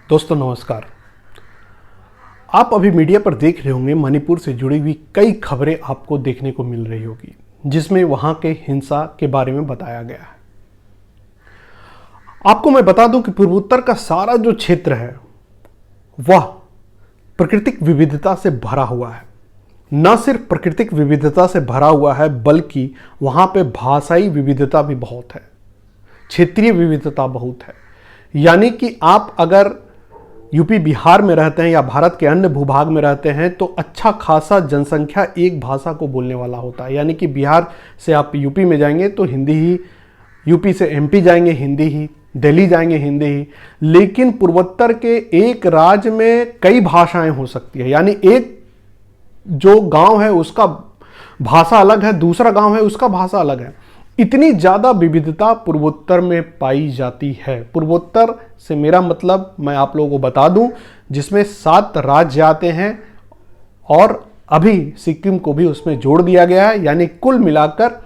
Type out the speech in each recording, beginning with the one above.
दोस्तों नमस्कार। आप अभी मीडिया पर देख रहे होंगे मणिपुर से जुड़ी हुई कई खबरें आपको देखने को मिल रही होगी, जिसमें वहां के हिंसा के बारे में बताया गया है। आपको मैं बता दूं कि पूर्वोत्तर का सारा जो क्षेत्र है वह प्राकृतिक विविधता से भरा हुआ है। न सिर्फ प्राकृतिक विविधता से भरा हुआ है, बल्कि वहां पे भाषाई विविधता भी बहुत है, क्षेत्रीय विविधता बहुत है। यानी कि आप अगर यूपी बिहार में रहते हैं या भारत के अन्य भूभाग में रहते हैं तो अच्छा खासा जनसंख्या एक भाषा को बोलने वाला होता है। यानी कि बिहार से आप यूपी में जाएंगे तो हिंदी ही, यूपी से एमपी जाएंगे हिंदी ही, दिल्ली जाएंगे हिंदी ही। लेकिन पूर्वोत्तर के एक राज्य में कई भाषाएं हो सकती है। यानी एक जो गांव है उसका भाषा अलग है, दूसरा गांव है उसका भाषा अलग है। इतनी ज़्यादा विविधता पूर्वोत्तर में पाई जाती है। पूर्वोत्तर से मेरा मतलब मैं आप लोगों को बता दूं, जिसमें 7 राज्य आते हैं और अभी सिक्किम को भी उसमें जोड़ दिया गया है। यानी कुल मिलाकर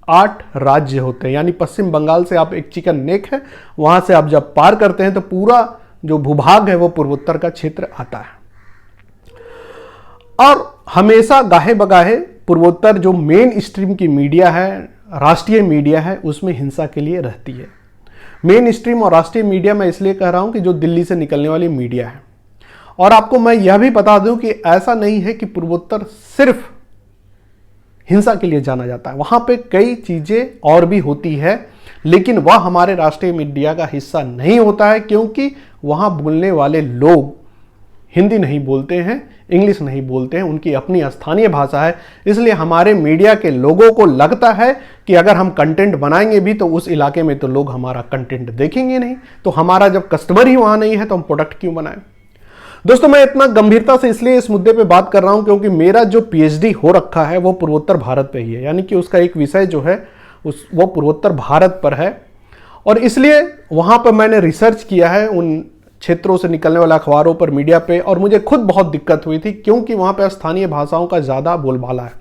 8 राज्य होते हैं। यानी पश्चिम बंगाल से आप एक चिकन नेक है, वहां से आप जब पार करते हैं तो पूरा जो भूभाग है वो पूर्वोत्तर का क्षेत्र आता है। और हमेशा गाहे बगाहे पूर्वोत्तर जो मेन स्ट्रीम की मीडिया है, राष्ट्रीय मीडिया है, उसमें हिंसा के लिए रहती है। मेन स्ट्रीम और राष्ट्रीय मीडिया मैं इसलिए कह रहा हूं कि जो दिल्ली से निकलने वाली मीडिया है। और आपको मैं यह भी बता दूं कि ऐसा नहीं है कि पूर्वोत्तर सिर्फ हिंसा के लिए जाना जाता है। वहां पे कई चीजें और भी होती है, लेकिन वह हमारे राष्ट्रीय मीडिया का हिस्सा नहीं होता है, क्योंकि वहां बोलने वाले लोग हिंदी नहीं बोलते हैं, इंग्लिश नहीं बोलते हैं, उनकी अपनी स्थानीय भाषा है। इसलिए हमारे मीडिया के लोगों को लगता है कि अगर हम कंटेंट बनाएंगे भी तो उस इलाके में तो लोग हमारा कंटेंट देखेंगे नहीं, तो हमारा जब कस्टमर ही वहां नहीं है तो हम प्रोडक्ट क्यों बनाएं। दोस्तों मैं इतना गंभीरता से इसलिए इस मुद्दे पे बात कर रहा हूं क्योंकि मेरा जो पीएचडी हो रखा है वो पूर्वोत्तर भारत पे ही है। यानी कि उसका एक विषय जो है वो पूर्वोत्तर भारत पर है, और इसलिए वहां पर मैंने रिसर्च किया है उन क्षेत्रों से निकलने वाले अखबारों पर, मीडिया पे। और मुझे खुद बहुत दिक्कत हुई थी क्योंकि वहां पे स्थानीय भाषाओं का ज़्यादा बोलबाला है।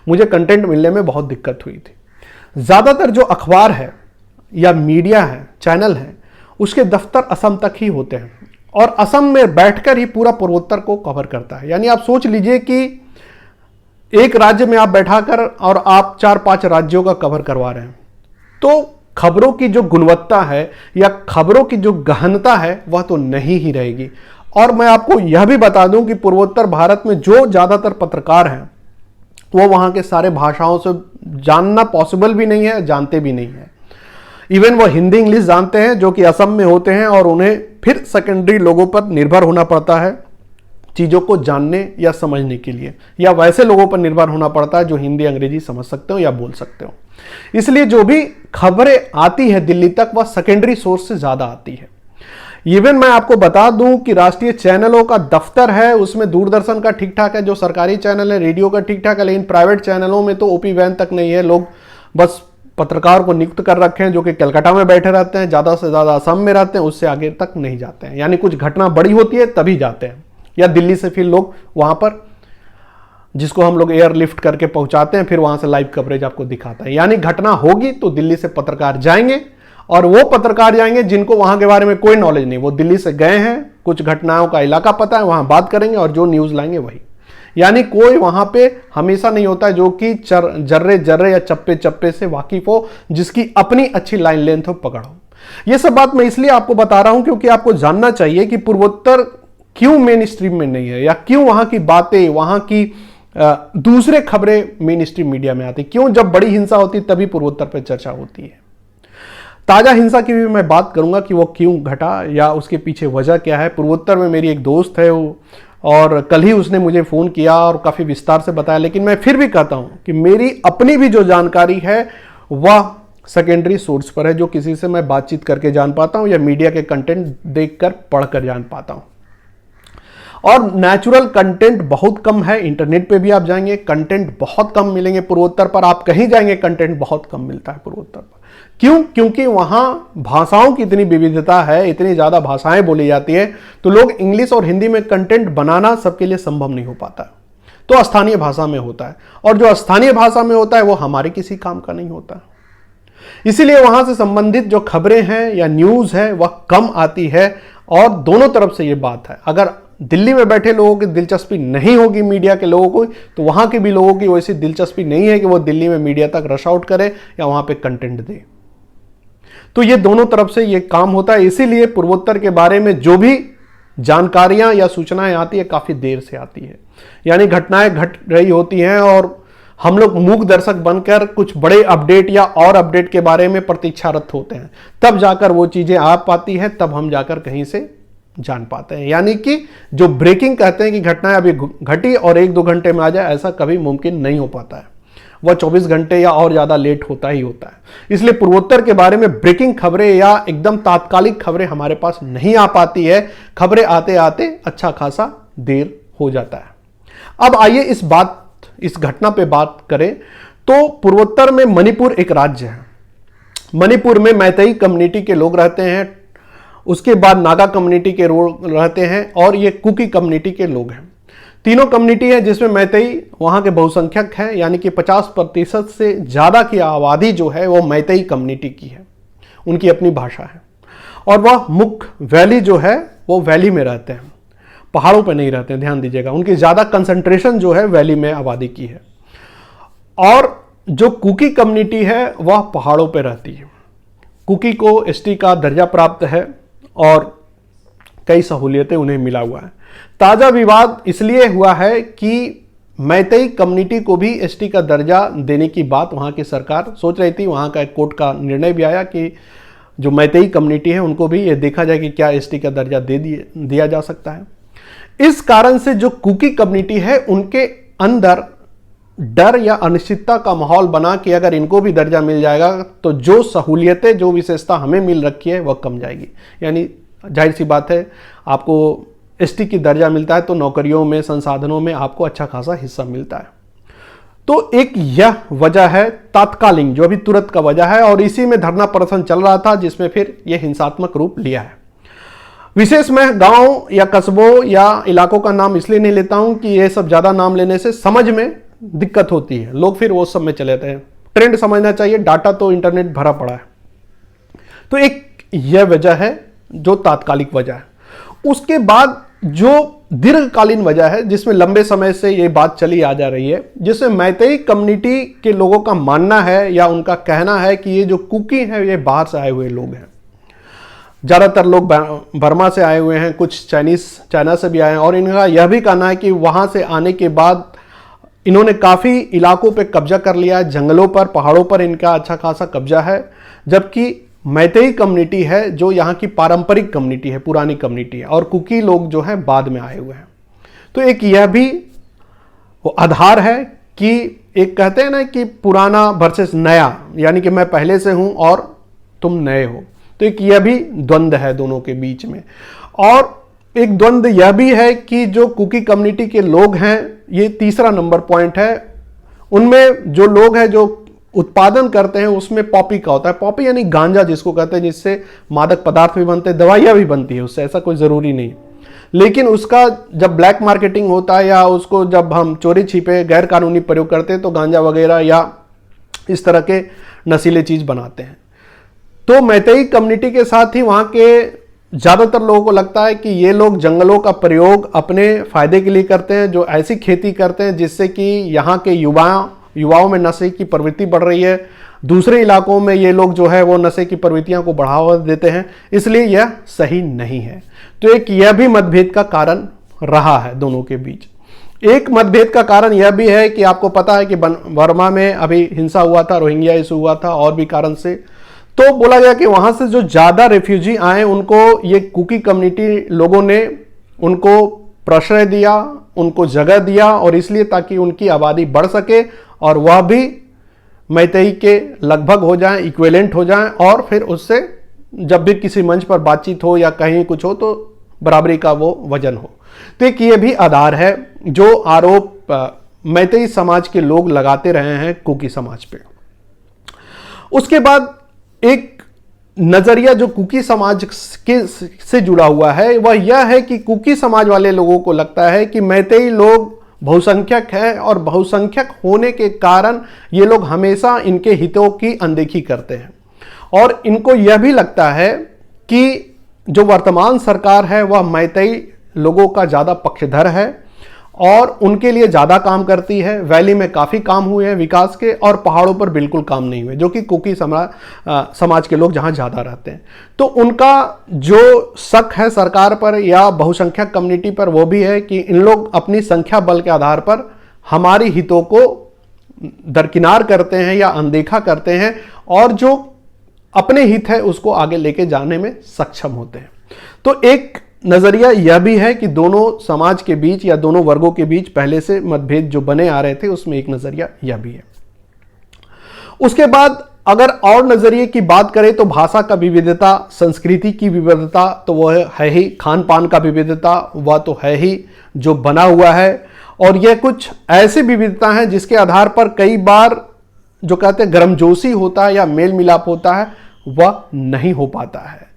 मुझे कंटेंट मिलने में बहुत दिक्कत हुई थी। ज़्यादातर जो अखबार है या मीडिया है, चैनल है, उसके दफ्तर असम तक ही होते हैं और असम में बैठकर ही पूरा पूर्वोत्तर को कवर करता है। यानी आप सोच लीजिए कि एक राज्य में आप बैठाकर और आप 4-5 राज्यों का कवर करवा रहे हैं, तो खबरों की जो गुणवत्ता है या खबरों की जो गहनता है वह तो नहीं ही रहेगी। और मैं आपको यह भी बता दूं कि पूर्वोत्तर भारत में जो ज़्यादातर पत्रकार हैं वो वहाँ के सारे भाषाओं से जानना पॉसिबल भी नहीं है, जानते भी नहीं है। इवन वो हिंदी इंग्लिश जानते हैं जो कि असम में होते हैं, और उन्हें फिर सेकेंडरी लोगों पर निर्भर होना पड़ता है चीज़ों को जानने या समझने के लिए, या वैसे लोगों पर निर्भर होना पड़ता है जो हिंदी अंग्रेजी समझ सकते हो या बोल सकते हो। इसलिए जो भी खबरें आती है दिल्ली तक वह सेकेंडरी सोर्स से ज़्यादा आती है। इवन मैं आपको बता दूं कि राष्ट्रीय चैनलों का दफ्तर है, उसमें दूरदर्शन का ठीक ठाक है, जो सरकारी चैनल है, रेडियो का ठीक ठाक है, लेकिन प्राइवेट चैनलों में तो ओपी वैन तक नहीं है। लोग बस पत्रकार को नियुक्त कर रखे हैं जो कि कलकत्ता में बैठे रहते हैं, ज़्यादा से ज़्यादा असम में रहते हैं, उससे आगे तक नहीं जाते हैं। यानी कुछ घटना बड़ी होती है तभी जाते हैं, या दिल्ली से फिर लोग वहाँ पर, जिसको हम लोग एयरलिफ्ट करके पहुंचाते हैं, फिर वहां से लाइव कवरेज आपको दिखाता है। यानी घटना होगी तो दिल्ली से पत्रकार जाएंगे, और वो पत्रकार जाएंगे जिनको वहां के बारे में कोई नॉलेज नहीं, वो दिल्ली से गए हैं, कुछ घटनाओं का इलाका पता है, वहां बात करेंगे और जो न्यूज लाएंगे वही। यानी कोई वहां पे हमेशा नहीं होता जो कि जर्रे जर्रे या चप्पे चप्पे से वाकिफ हो, जिसकी अपनी अच्छी लाइन लेंथ हो, पकड़ हो। यह सब बात मैं इसलिए आपको बता रहा हूं क्योंकि आपको जानना चाहिए कि पूर्वोत्तर क्यों मेन स्ट्रीम में नहीं है, या क्यों वहां की बातें, वहां की दूसरे खबरें मेन स्ट्रीम मीडिया में आती, क्यों जब बड़ी हिंसा होती तभी पूर्वोत्तर पर चर्चा होती है। ताजा हिंसा की भी मैं बात करूंगा कि वो क्यों घटा या उसके पीछे वजह क्या है। पूर्वोत्तर में मेरी एक दोस्त है और कल ही उसने मुझे फ़ोन किया और काफ़ी विस्तार से बताया, लेकिन मैं फिर भी कहता हूं कि मेरी अपनी भी जो जानकारी है वह सेकेंडरी सोर्स पर है, जो किसी से मैं बातचीत करके जान पाता हूं या मीडिया के कंटेंट देखकर पढ़कर जान पाता हूं। और नेचुरल कंटेंट बहुत कम है। इंटरनेट पे भी आप जाएंगे कंटेंट बहुत कम मिलेंगे पूर्वोत्तर पर, आप कहीं जाएंगे कंटेंट बहुत कम मिलता है पूर्वोत्तर पर। क्यों? क्योंकि वहां भाषाओं की इतनी विविधता है, इतनी ज्यादा भाषाएं बोली जाती है, तो लोग इंग्लिश और हिंदी में कंटेंट बनाना सबके लिए संभव नहीं हो पाता, तो स्थानीय भाषा में होता है, और जो स्थानीय भाषा में होता है वो हमारे किसी काम का नहीं होता। इसीलिए वहां से संबंधित जो खबरें हैं या न्यूज है वह कम आती है, और दोनों तरफ से ये बात है। अगर दिल्ली में बैठे लोगों की दिलचस्पी नहीं होगी मीडिया के लोगों को, तो वहां के भी लोगों की वैसी दिलचस्पी नहीं है कि वो दिल्ली में मीडिया तक रश आउट करे या वहां पे कंटेंट दे। तो ये दोनों तरफ से ये काम होता है। इसीलिए पूर्वोत्तर के बारे में जो भी जानकारियां या सूचनाएं आती है काफी देर से आती है, यानी घटनाएं घट रही होती हैं और हम लोग मूक दर्शक बनकर कुछ बड़े अपडेट या और अपडेट के बारे में प्रतीक्षारत होते हैं, तब जाकर वो चीजें आ पाती हैं, तब हम जाकर कहीं से जान पाते हैं। यानी कि जो ब्रेकिंग कहते हैं कि घटनाएं अभी घटी और 1-2 घंटे में आ जाए, ऐसा कभी मुमकिन नहीं हो पाता है। वह 24 घंटे या और ज्यादा लेट होता ही होता है। इसलिए पूर्वोत्तर के बारे में ब्रेकिंग खबरें या एकदम तात्कालिक खबरें हमारे पास नहीं आ पाती है। खबरें आते आते अच्छा खासा देर हो जाता है। अब आइए इस घटना पे बात करें तो पूर्वोत्तर में मणिपुर एक राज्य है। मणिपुर में मैतेई कम्युनिटी के लोग रहते हैं, उसके बाद नागा कम्युनिटी के लोग रहते हैं और ये कुकी कम्युनिटी के लोग हैं। तीनों कम्युनिटी है जिसमें मैतेई वहां के बहुसंख्यक हैं, यानी कि 50% से ज्यादा की आबादी जो है वो मैतेई कम्युनिटी की है, उनकी अपनी भाषा है। और वह मुख्य वैली जो है वो वैली में रहते हैं, पहाड़ों पे नहीं रहते हैं, ध्यान दीजिएगा। उनकी ज्यादा कंसंट्रेशन जो है वैली में आबादी की है। और जो कुकी कम्युनिटी है वह पहाड़ों पे रहती है। कुकी को एसटी का दर्जा प्राप्त है और कई सहूलियतें उन्हें मिला हुआ है। ताजा विवाद इसलिए हुआ है कि मैतेई कम्युनिटी को भी एसटी का दर्जा देने की बात वहां की सरकार सोच रही थी। वहां का एक कोर्ट का निर्णय भी आया कि जो मैतेई कम्युनिटी है उनको भी ये देखा जाए कि क्या एसटी का दर्जा दिया जा सकता है। इस कारण से जो कुकी कम्युनिटी है उनके अंदर डर या अनिश्चितता का माहौल बना कि अगर इनको भी दर्जा मिल जाएगा तो जो सहूलियतें, जो विशेषता हमें मिल रखी है वह कम जाएगी। यानी जाहिर सी बात है, आपको एसटी की दर्जा मिलता है तो नौकरियों में, संसाधनों में आपको अच्छा खासा हिस्सा मिलता है। तो एक यह वजह है तात्कालिक, जो अभी तुरंत का वजह है, और इसी में धरना प्रदर्शन चल रहा था जिसमें फिर यह हिंसात्मक रूप लिया है। विशेष मैं गांव या कस्बों या इलाकों का नाम इसलिए नहीं लेता हूं कि यह सब ज्यादा नाम लेने से समझ में दिक्कत होती है, लोग फिर वो सब में चले जाते हैं। ट्रेंड समझना चाहिए, डाटा तो इंटरनेट भरा पड़ा है। तो एक यह वजह है जो तात्कालिक वजह है। उसके बाद जो दीर्घकालीन वजह है जिसमें लंबे समय से ये बात चली आ जा रही है, जिसमें मैतेई कम्युनिटी के लोगों का मानना है या उनका कहना है कि ये जो कुकी है ये बाहर से आए हुए लोग हैं। ज्यादातर लोग बर्मा से आए हुए हैं, कुछ चाइना से भी आए हैं, और इनका यह भी कहना है कि वहां से आने के बाद इन्होंने काफी इलाकों पे कब्जा कर लिया है, जंगलों पर, पहाड़ों पर इनका अच्छा खासा कब्जा है। जबकि मैतेई कम्युनिटी है जो यहाँ की पारंपरिक कम्युनिटी है, पुरानी कम्युनिटी है, और कुकी लोग जो है बाद में आए हुए हैं। तो एक यह भी वो आधार है कि एक कहते हैं ना कि पुराना वर्सेस नया, यानी कि मैं पहले से हूं और तुम नए हो। तो एक यह भी द्वंद्व है दोनों के बीच में। और एक द्वंद्व यह भी है कि जो कुकी कम्युनिटी के लोग हैं, ये तीसरा नंबर पॉइंट है, उनमें जो लोग हैं जो उत्पादन करते हैं उसमें पॉपी का होता है। पॉपी यानी गांजा जिसको कहते हैं, जिससे मादक पदार्थ भी बनते हैं, दवाइयां भी बनती है उससे, ऐसा कोई जरूरी नहीं। लेकिन उसका जब ब्लैक मार्केटिंग होता है या उसको जब हम चोरी छिपे गैर कानूनी प्रयोग करते हैं तो गांजा वगैरह या इस तरह के नशीले चीज बनाते हैं। तो मैतेई कम्युनिटी के साथ ही वहां के ज्यादातर लोगों को लगता है कि ये लोग जंगलों का प्रयोग अपने फायदे के लिए करते हैं, जो ऐसी खेती करते हैं जिससे कि यहाँ के युवाओं में नशे की प्रवृत्ति बढ़ रही है। दूसरे इलाकों में ये लोग जो है वो नशे की प्रवृत्तियों को बढ़ावा देते हैं, इसलिए यह सही नहीं है। तो एक यह भी मतभेद का कारण रहा है दोनों के बीच। एक मतभेद का कारण यह भी है कि आपको पता है कि बर्मा में अभी हिंसा हुआ था, रोहिंग्या इशू हुआ था और भी कारण से, तो बोला गया कि वहां से जो ज्यादा रेफ्यूजी आए उनको ये कुकी कम्युनिटी लोगों ने उनको प्रश्रय दिया, उनको जगह दिया, और इसलिए ताकि उनकी आबादी बढ़ सके और वह भी मैतेई के लगभग हो जाएं, इक्विवेलेंट हो जाएं, और फिर उससे जब भी किसी मंच पर बातचीत हो या कहीं कुछ हो तो बराबरी का वो वजन हो। तो एक ये भी आधार है जो आरोप मैतेई समाज के लोग लगाते रहे हैं कुकी समाज पे। उसके बाद एक नजरिया जो कुकी समाज के से जुड़ा हुआ है वह यह है कि कुकी समाज वाले लोगों को लगता है कि मैतेई लोग बहुसंख्यक है और बहुसंख्यक होने के कारण ये लोग हमेशा इनके हितों की अनदेखी करते हैं, और इनको यह भी लगता है कि जो वर्तमान सरकार है वह मैतेई लोगों का ज़्यादा पक्षधर है और उनके लिए ज़्यादा काम करती है। वैली में काफ़ी काम हुए हैं विकास के, और पहाड़ों पर बिल्कुल काम नहीं हुए, जो कि कुकी समाज के लोग जहाँ ज़्यादा रहते हैं। तो उनका जो शक है सरकार पर या बहुसंख्यक कम्युनिटी पर वो भी है कि इन लोग अपनी संख्या बल के आधार पर हमारी हितों को दरकिनार करते हैं या अनदेखा करते हैं, और जो अपने हित है उसको आगे लेके जाने में सक्षम होते हैं। तो एक नजरिया यह भी है कि दोनों समाज के बीच या दोनों वर्गों के बीच पहले से मतभेद जो बने आ रहे थे, उसमें एक नजरिया यह भी है। उसके बाद अगर और नजरिए की बात करें तो भाषा का विविधता, संस्कृति की विविधता तो वह है ही, खान पान का विविधता वह तो है ही जो बना हुआ है, और यह कुछ ऐसी विविधता है जिसके आधार पर कई बार जो कहते हैं गर्मजोशी होता है या मेल मिलाप होता है वह नहीं हो पाता है।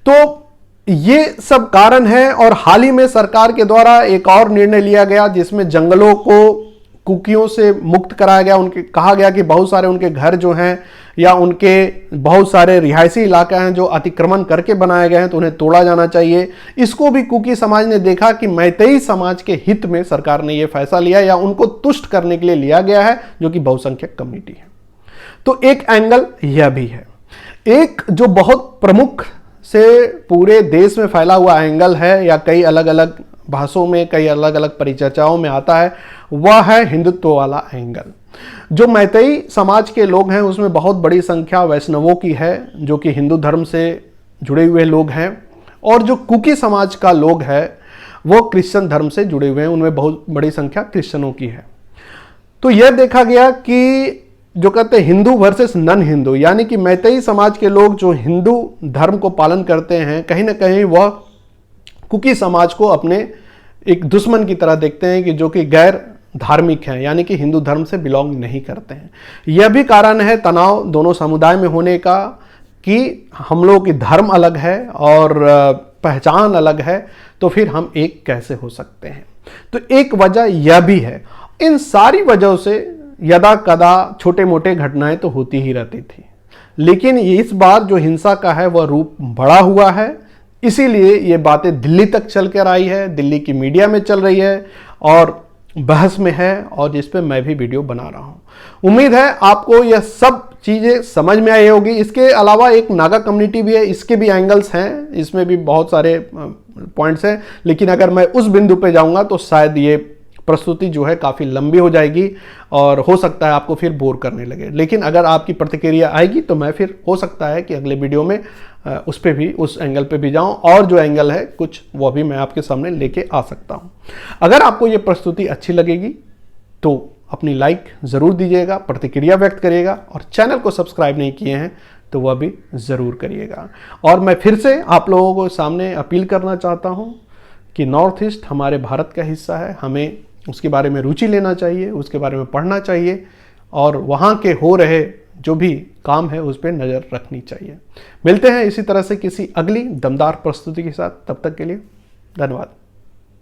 तो ये सब कारण है। और हाल ही में सरकार के द्वारा एक और निर्णय लिया गया जिसमें जंगलों को कुकियों से मुक्त कराया गया। उनके कहा गया कि बहुत सारे उनके घर जो हैं या उनके बहुत सारे रिहायशी इलाके हैं जो अतिक्रमण करके बनाए गए हैं, तो उन्हें तोड़ा जाना चाहिए। इसको भी कुकी समाज ने देखा कि मैतेई समाज के हित में सरकार ने यह फैसला लिया या उनको तुष्ट करने के लिए लिया गया है, जो कि बहुसंख्यक कम्युनिटी है। तो एक एंगल यह भी है। एक जो बहुत प्रमुख से पूरे देश में फैला हुआ एंगल है या कई अलग अलग भाषाओं में, कई अलग अलग परिचर्चाओं में आता है, वह है हिंदुत्व वाला एंगल। जो मैतेई समाज के लोग हैं उसमें बहुत बड़ी संख्या वैष्णवों की है, जो कि हिंदू धर्म से जुड़े हुए लोग हैं, और जो कुकी समाज का लोग है वो क्रिश्चियन धर्म से जुड़े हुए हैं, उनमें बहुत बड़ी संख्या क्रिश्चियनों की है। तो यह देखा गया कि जो कहते हैं हिंदू वर्सेस नन हिंदू, यानी कि मैतेई समाज के लोग जो हिंदू धर्म को पालन करते हैं, कहीं ना कहीं वह कुकी समाज को अपने एक दुश्मन की तरह देखते हैं कि जो कि गैर धार्मिक हैं, यानी कि हिंदू धर्म से बिलोंग नहीं करते हैं। यह भी कारण है तनाव दोनों समुदाय में होने का कि हम लोगों की धर्म अलग है और पहचान अलग है, तो फिर हम एक कैसे हो सकते हैं। तो एक वजह यह भी है। इन सारी वजहों से यदा कदा छोटे मोटे घटनाएं तो होती ही रहती थी, लेकिन इस बार जो हिंसा का है वह रूप बढ़ा हुआ है। इसीलिए ये बातें दिल्ली तक चल कर आई है, दिल्ली की मीडिया में चल रही है और बहस में है, और जिस पे मैं भी वीडियो बना रहा हूं। उम्मीद है आपको यह सब चीज़ें समझ में आई होगी। इसके अलावा एक नागा कम्युनिटी भी है, इसके भी एंगल्स हैं, इसमें भी बहुत सारे पॉइंट्स हैं, लेकिन अगर मैं उस बिंदु पे जाऊंगा तो शायद ये प्रस्तुति जो है काफ़ी लंबी हो जाएगी और हो सकता है आपको फिर बोर करने लगे। लेकिन अगर आपकी प्रतिक्रिया आएगी तो मैं फिर हो सकता है कि अगले वीडियो में उस पे भी, उस एंगल पे भी जाऊं, और जो एंगल है कुछ वो भी मैं आपके सामने लेके आ सकता हूं। अगर आपको ये प्रस्तुति अच्छी लगेगी तो अपनी लाइक ज़रूर दीजिएगा, प्रतिक्रिया व्यक्त करिएगा, और चैनल को सब्सक्राइब नहीं किए हैं तो वह भी ज़रूर करिएगा। और मैं फिर से आप लोगों को सामने अपील करना चाहता हूँ कि नॉर्थ ईस्ट हमारे भारत का हिस्सा है, हमें उसके बारे में रुचि लेना चाहिए, उसके बारे में पढ़ना चाहिए, और वहाँ के हो रहे जो भी काम है उस पर नज़र रखनी चाहिए। मिलते हैं इसी तरह से किसी अगली दमदार प्रस्तुति के साथ, तब तक के लिए धन्यवाद।